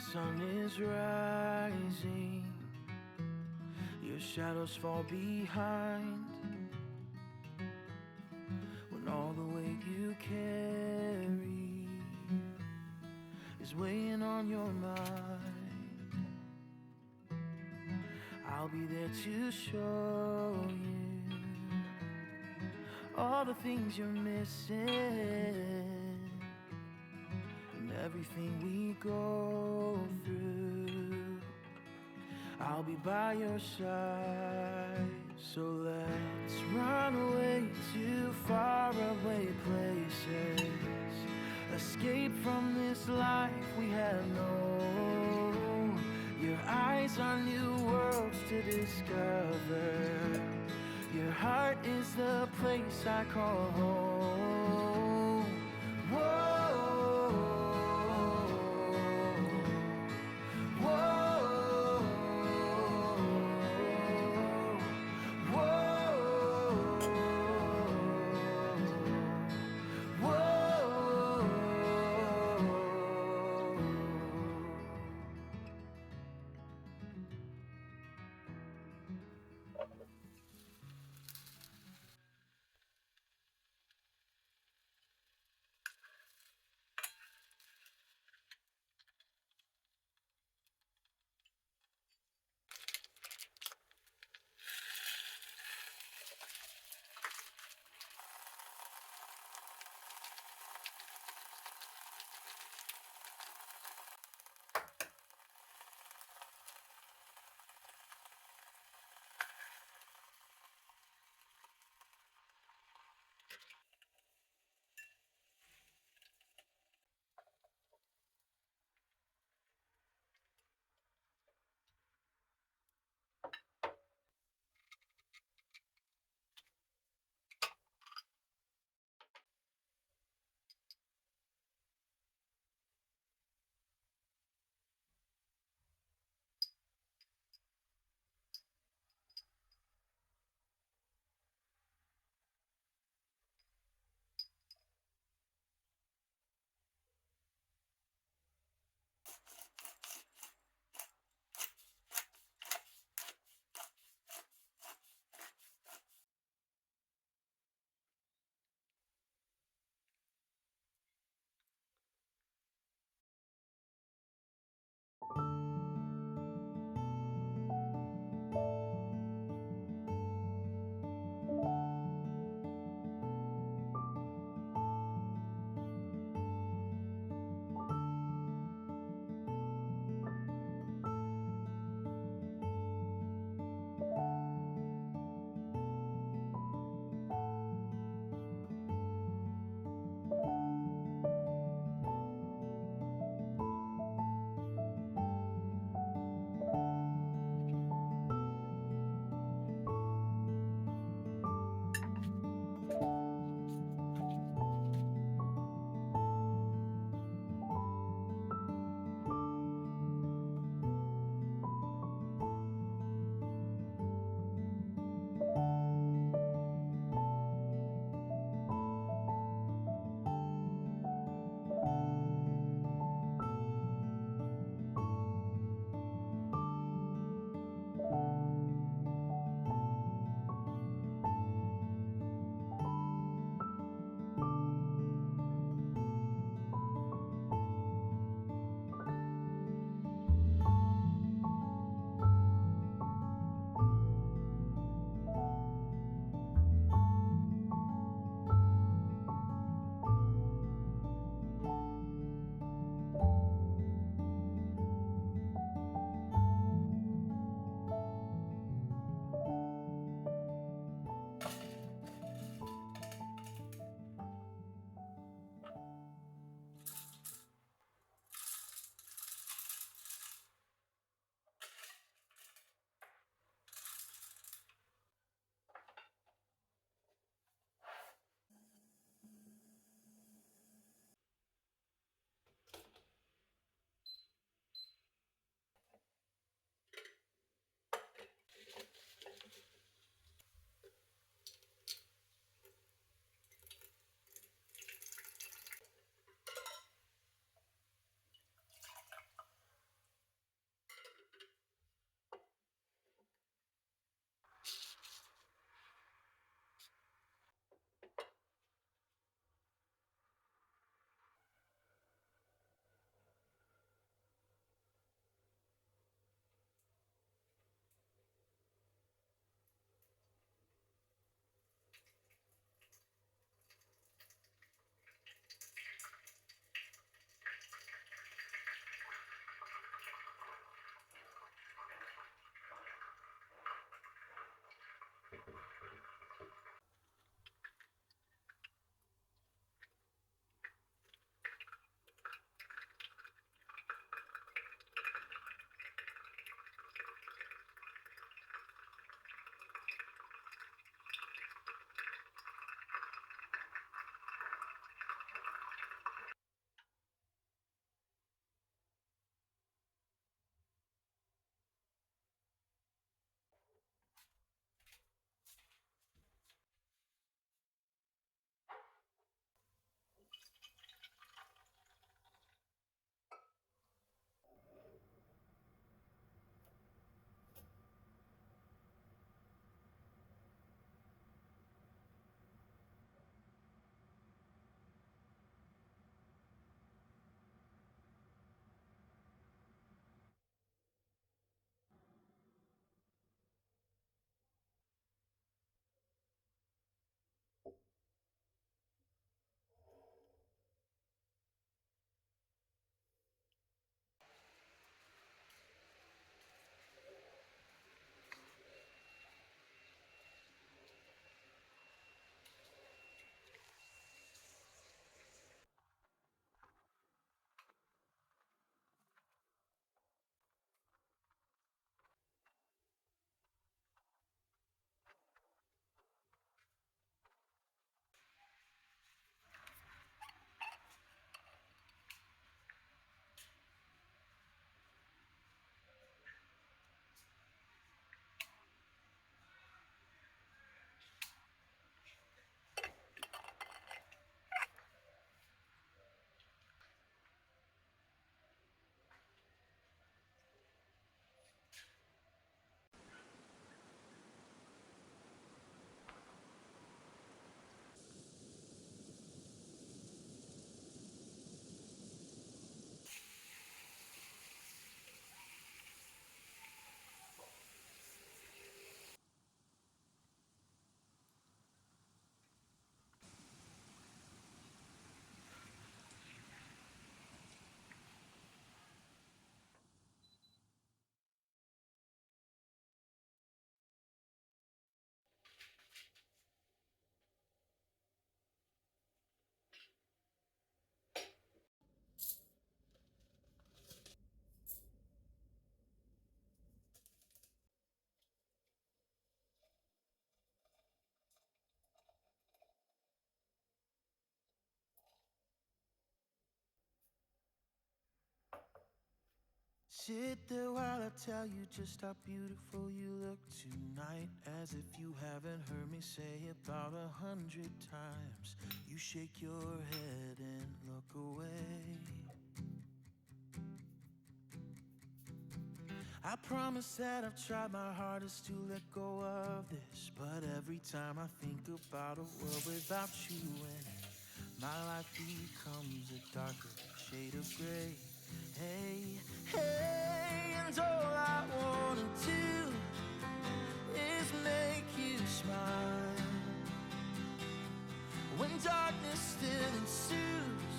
sun is rising, your shadows fall behind. When all the weight you carry is weighing on your mind, I'll be there to show you all the things you're missing, and everything we go through, I'll be by your side. So let's run away to faraway places, escape from this life we have known. Your eyes are new worlds to discover, your heart is the place I call home. Whoa. Sit there while I tell you just how beautiful you look tonight. As if you haven't heard me say about 100 times. You shake your head and look away. I promise that I've tried my hardest to let go of this, but every time I think about a world without you in it, my life becomes a darker shade of gray. Hey, hey, and all I wanna do is make you smile. When darkness still ensues,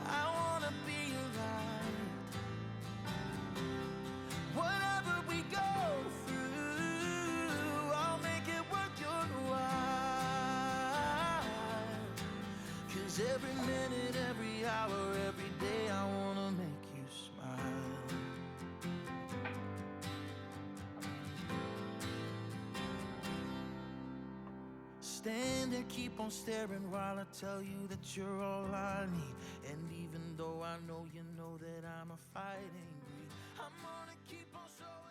I wanna be your light. Whatever we go through, I'll make it worth your while. 'Cause every minute, every hour, every day I wanna make you smile. Stand there, keep on staring while I tell you that you're all I need. And even though I know you know that I'm a fighting breed, I'm gonna keep on showing